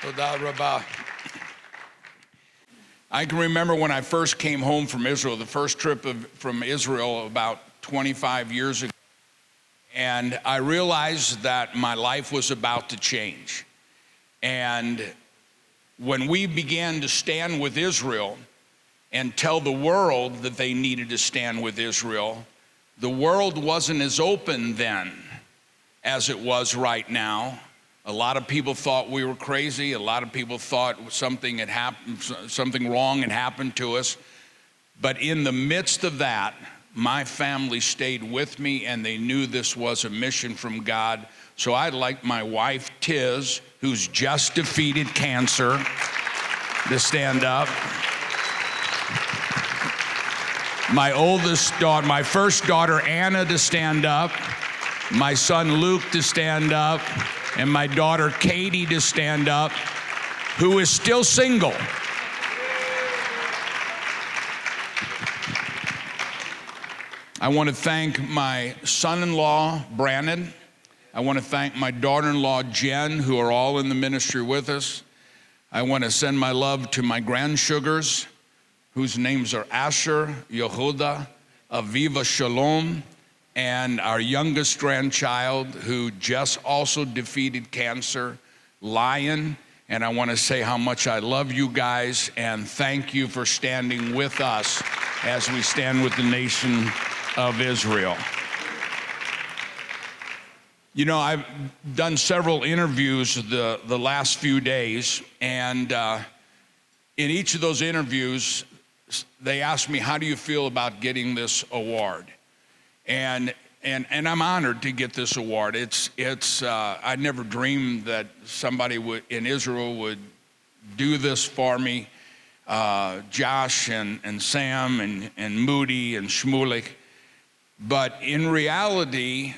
Toda Rabbah. I can remember when I first came home from Israel, the first trip from Israel about 25 years ago, and I realized that my life was about to change. And when we began to stand with Israel and tell the world that they needed to stand with Israel, the world wasn't as open then as it was right now. A lot of people thought we were crazy. A lot of people thought something had happened, something wrong had happened to us. But in the midst of that, my family stayed with me, and they knew this was a mission from God. So I'd like my wife, Tiz, who's just defeated cancer, to stand up. My oldest daughter, my first daughter, Anna, to stand up. My son, Luke, to stand up. And my daughter, Katie, to stand up, who is still single. I want to thank my son-in-law, Brandon. I want to thank my daughter-in-law, Jen, who are all in the ministry with us. I want to send my love to my grandsugars, whose names are Asher, Yehuda, Aviva Shalom, and our youngest grandchild, who just also defeated cancer, Lion. And I want to say how much I love you guys, and thank you for standing with us as we stand with the nation of Israel. You know, I've done several interviews the last few days, and in each of those interviews, they asked me, how do you feel about getting this award? And I'm honored to get this award. I never dreamed that somebody in Israel would do this for me. Josh and Sam and Moody and Shmulik. But in reality,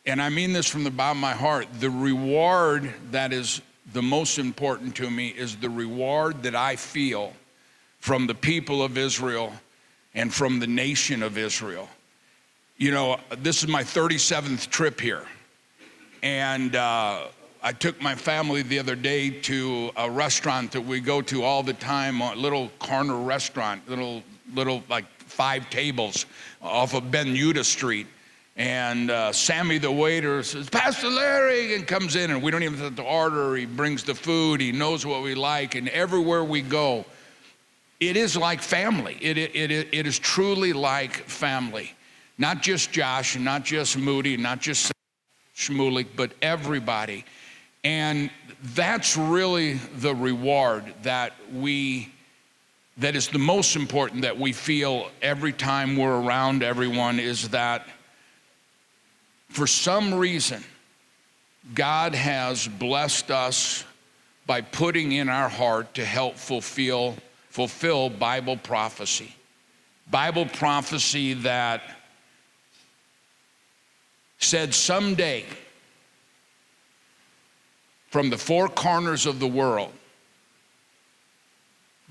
and I mean this from the bottom of my heart, the reward that is the most important to me is the reward that I feel from the people of Israel and from the nation of Israel. You know, this is my 37th trip here, and I took my family the other day to a restaurant that we go to all the time, a little corner restaurant, little like 5 tables off of Ben Yehuda Street, and Sammy the waiter says, "Pastor Larry," and comes in, and we don't even have to order. He brings the food, he knows what we like, and everywhere we go, it is like family. It is truly like family. Not just Josh, and not just Moody, not just Shmulik, but everybody. And that's really the reward that is the most important that we feel every time we're around everyone, is that for some reason, God has blessed us by putting in our heart to help fulfill Bible prophecy. Bible prophecy that said someday, from the 4 corners of the world,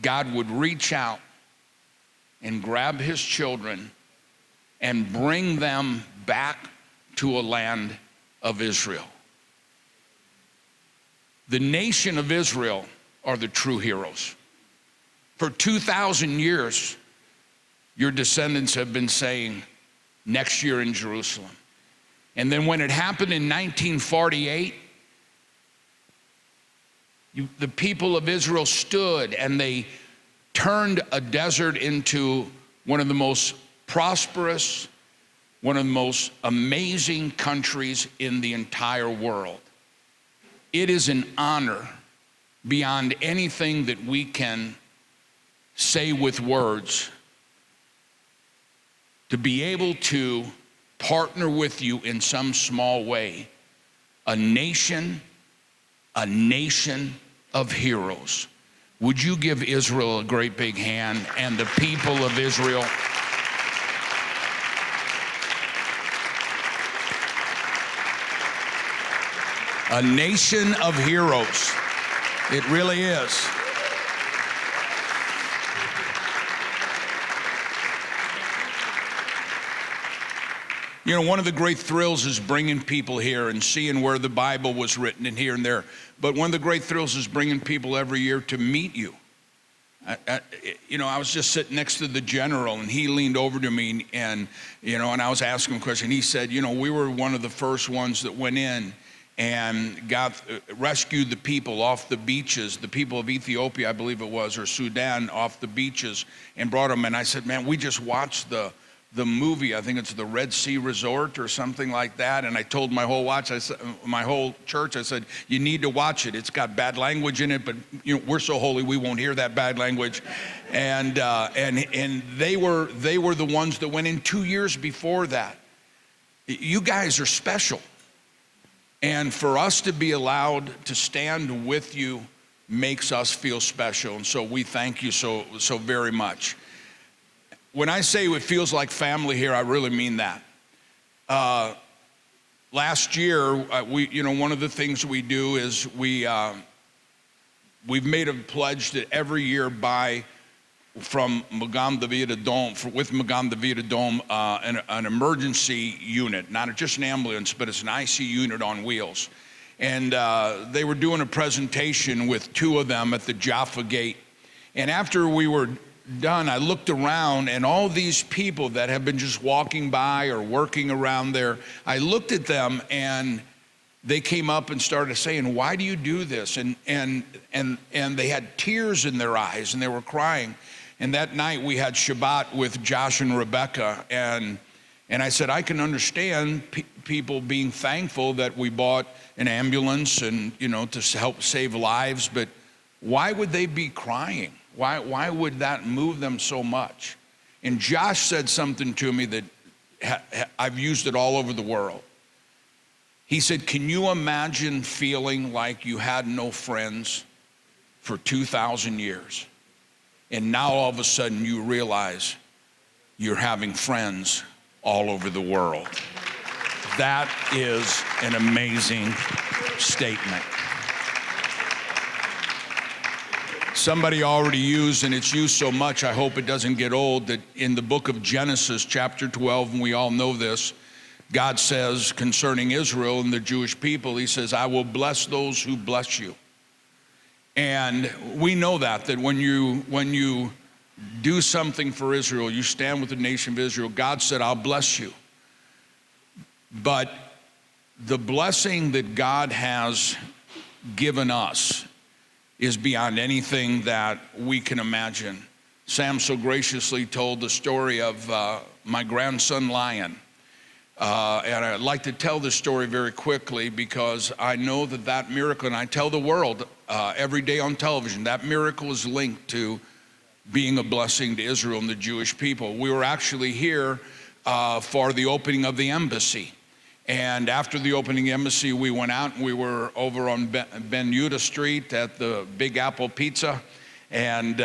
God would reach out and grab his children and bring them back to a land of Israel. The nation of Israel are the true heroes. For 2,000 years, your descendants have been saying, next year in Jerusalem. And then when it happened in 1948, the people of Israel stood and they turned a desert into one of the most prosperous, one of the most amazing countries in the entire world. It is an honor beyond anything that we can say with words to be able to partner with you in some small way, a nation of heroes. Would you give Israel a great big hand, and the people of Israel? A nation of heroes. It really is. You know, one of the great thrills is bringing people here and seeing where the Bible was written and here and there. But one of the great thrills is bringing people every year to meet you. I was just sitting next to the general, and he leaned over to me, and I was asking him a question. He said, we were one of the first ones that went in and rescued the people off the beaches, the people of Ethiopia, I believe it was, or Sudan, off the beaches, and brought them. And I said, man, we just watched the movie, I think it's the Red Sea Resort or something like that. And I told my whole church, I said, you need to watch it. It's got bad language in it, but we're so holy we won't hear that bad language. And they were the ones that went in 2 years before that. You guys are special. And for us to be allowed to stand with you makes us feel special. And so we thank you so very much. When I say it feels like family here, I really mean that. Last year, one of the things we do is we've made a pledge that every year buy from Magam David Adom, with Magam David Adom, an emergency unit, not just an ambulance, but it's an IC unit on wheels. And they were doing a presentation with two of them at the Jaffa Gate. And after we were done, I looked around, and all these people that have been just walking by or working around there, I looked at them, and they came up and started saying, why do you do this? And they had tears in their eyes, and they were crying. And that night we had Shabbat with Josh and Rebecca, and I said, I can understand people being thankful that we bought an ambulance and to help save lives, but why would they be crying? Why would that move them so much? And Josh said something to me that I've used it all over the world. He said, can you imagine feeling like you had no friends for 2,000 years? And now all of a sudden you realize you're having friends all over the world. That is an amazing statement. Somebody already used, and it's used so much, I hope it doesn't get old, that in the book of Genesis, chapter 12, and we all know this, God says concerning Israel and the Jewish people, he says, I will bless those who bless you. And we know that when you do something for Israel, you stand with the nation of Israel, God said, I'll bless you. But the blessing that God has given us is beyond anything that we can imagine. Sam so graciously told the story of my grandson Lion. And I'd like to tell this story very quickly because I know that miracle, and I tell the world every day on television, that miracle is linked to being a blessing to Israel and the Jewish people. We were actually here for the opening of the embassy. And after the opening embassy, we went out and we were over on Ben Yehuda Street at the Big Apple Pizza. And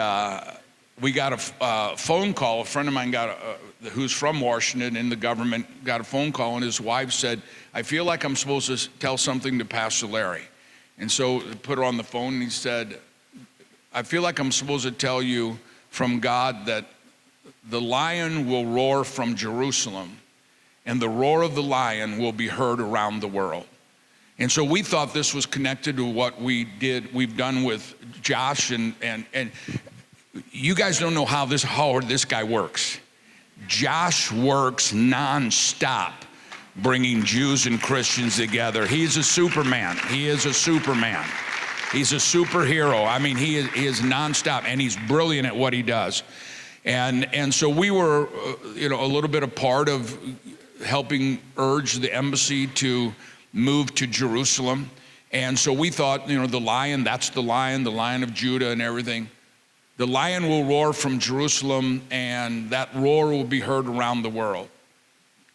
we got a phone call. A friend of mine who's from Washington in the government got a phone call, and his wife said, I feel like I'm supposed to tell something to Pastor Larry. And so put her on the phone, and he said, I feel like I'm supposed to tell you from God that the lion will roar from Jerusalem, and the roar of the lion will be heard around the world. And so we thought this was connected to what we've done with Josh, and you guys don't know how hard this guy works. Josh works nonstop bringing Jews and Christians together. He's a Superman. He is a Superman. He's a superhero. I mean, he is nonstop, and he's brilliant at what he does. And so we were, a little bit a part of helping urge the embassy to move to Jerusalem. And so we thought, the lion, that's the lion of Judah and everything. The lion will roar from Jerusalem, and that roar will be heard around the world.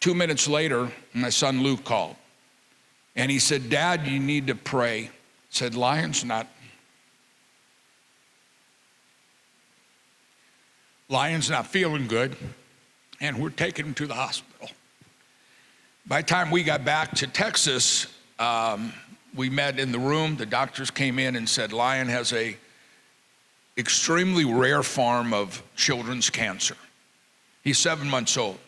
2 minutes later, my son Luke called. And he said, Dad, you need to pray. I said, Lion's not feeling good, and we're taking him to the hospital. By the time we got back to Texas, we met in the room. The doctors came in and said, Lion has a extremely rare form of children's cancer. He's 7 months old.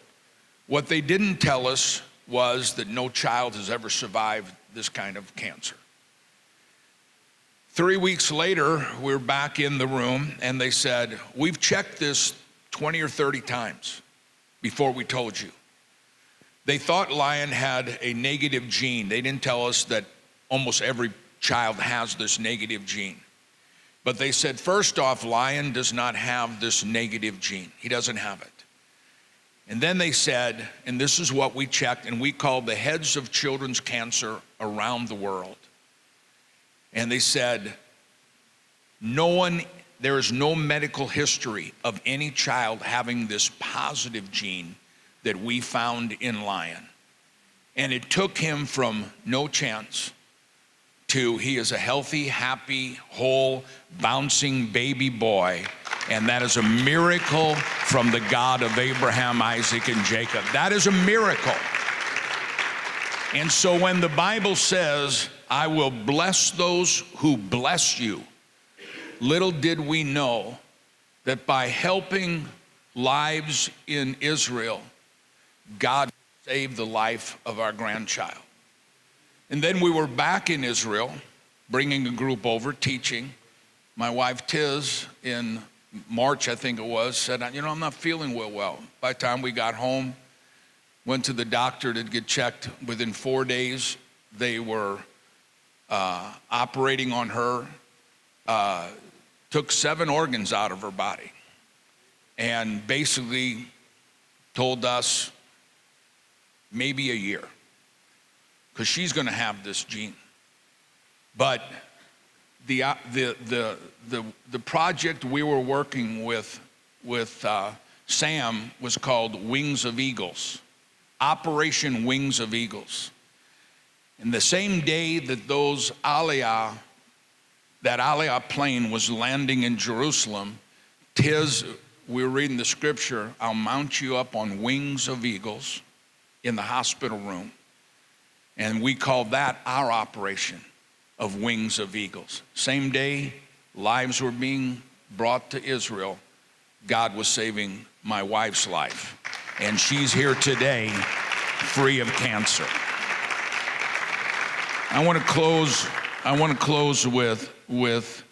What they didn't tell us was that no child has ever survived this kind of cancer. 3 weeks later, we're back in the room, and they said, we've checked this 20 or 30 times before we told you. They thought Lion had a negative gene. They didn't tell us that almost every child has this negative gene. But they said, first off, Lion does not have this negative gene. He doesn't have it. And then they said, and this is what we checked, and we called the heads of children's cancer around the world. And they said, there is no medical history of any child having this positive gene that we found in Lion. And it took him from no chance to he is a healthy, happy, whole, bouncing baby boy. And that is a miracle from the God of Abraham, Isaac, and Jacob. That is a miracle. And so when the Bible says, I will bless those who bless you, little did we know that by helping lives in Israel, God saved the life of our grandchild. And then we were back in Israel, bringing a group over, teaching. My wife Tiz, in March, I think it was, said, I'm not feeling well. By the time we got home, went to the doctor to get checked. Within 4 days, they were operating on her, took 7 organs out of her body, and basically told us maybe a year, because she's going to have this gene. But the project we were working with Sam was called Wings of Eagles, Operation Wings of Eagles. And the same day that that Aliyah plane was landing in Jerusalem, we were reading the scripture, I'll mount you up on wings of eagles in the hospital room. And we called that our operation of Wings of Eagles. Same day, lives were being brought to Israel. God was saving my wife's life. And she's here today, free of cancer. I want to close with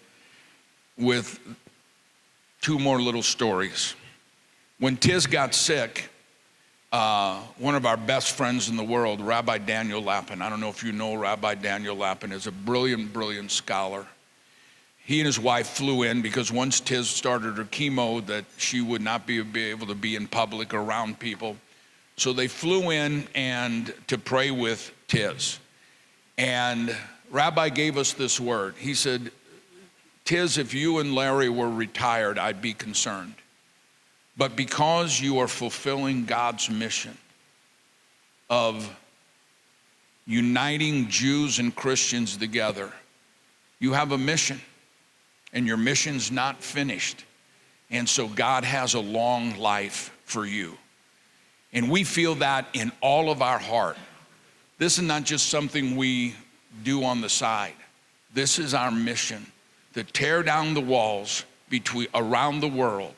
2 more little stories. When Tiz got sick, one of our best friends in the world, Rabbi Daniel Lapin, I don't know if you know Rabbi Daniel Lapin, is a brilliant, brilliant scholar. He and his wife flew in because once Tiz started her chemo, that she would not be able to be in public or around people. So they flew in and to pray with Tiz. And Rabbi gave us this word. He said, Tiz, if you and Larry were retired, I'd be concerned. But because you are fulfilling God's mission of uniting Jews and Christians together, you have a mission, and your mission's not finished. And so God has a long life for you. And we feel that in all of our heart. This is not just something we do on the side. This is our mission, to tear down the walls around the world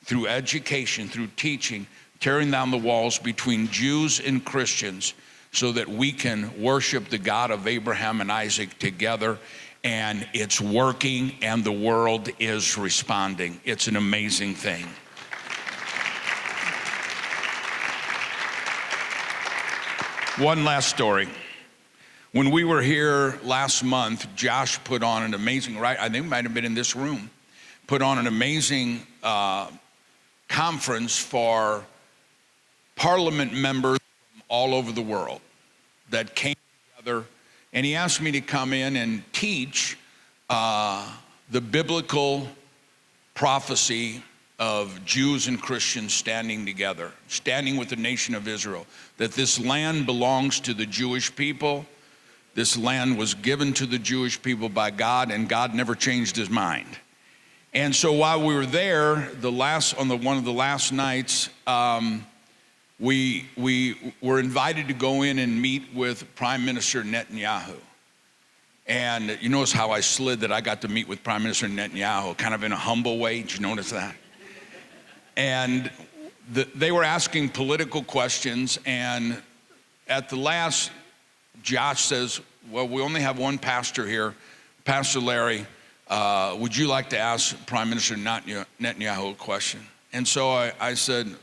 through education, through teaching, tearing down the walls between Jews and Christians so that we can worship the God of Abraham and Isaac together. And it's working, and the world is responding. It's an amazing thing. One last story. When we were here last month, Josh put on an amazing, I think it might have been in this room, put on an amazing conference for parliament members from all over the world that came together. And he asked me to come in and teach the biblical prophecy of Jews and Christians standing together, standing with the nation of Israel, that this land belongs to the Jewish people. This land was given to the Jewish people by God, and God never changed his mind. And so while we were there, one of the last nights, we were invited to go in and meet with Prime Minister Netanyahu. And you notice how I slid that I got to meet with Prime Minister Netanyahu, kind of in a humble way. Did you notice that? And they were asking political questions, and at the last, Josh says, well, we only have one pastor here, Pastor Larry. Would you like to ask Prime Minister Netanyahu a question? And so I said,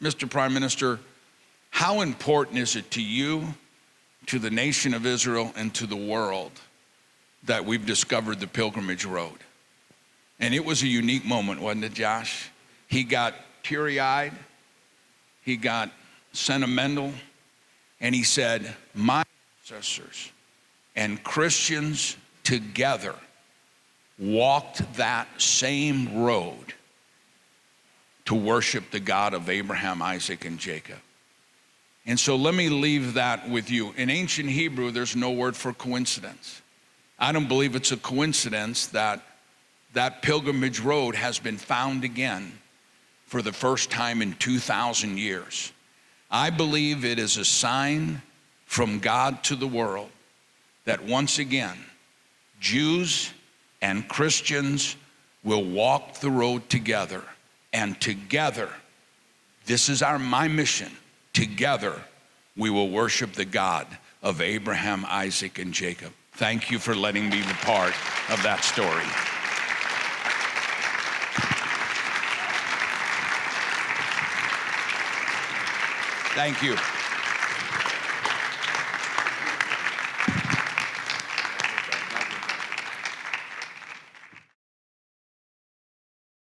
Mr. Prime Minister, how important is it to you, to the nation of Israel, and to the world that we've discovered the pilgrimage road? And it was a unique moment, wasn't it, Josh? He got teary-eyed, he got sentimental, and he said, my ancestors and Christians together walked that same road to worship the God of Abraham, Isaac, and Jacob. And so let me leave that with you. In ancient Hebrew, there's no word for coincidence. I don't believe it's a coincidence that that pilgrimage road has been found again for the first time in 2,000 years. I believe it is a sign from God to the world that once again, Jews and Christians will walk the road together, and together, this is my mission, together we will worship the God of Abraham, Isaac, and Jacob. Thank you for letting me be part of that story. Thank you.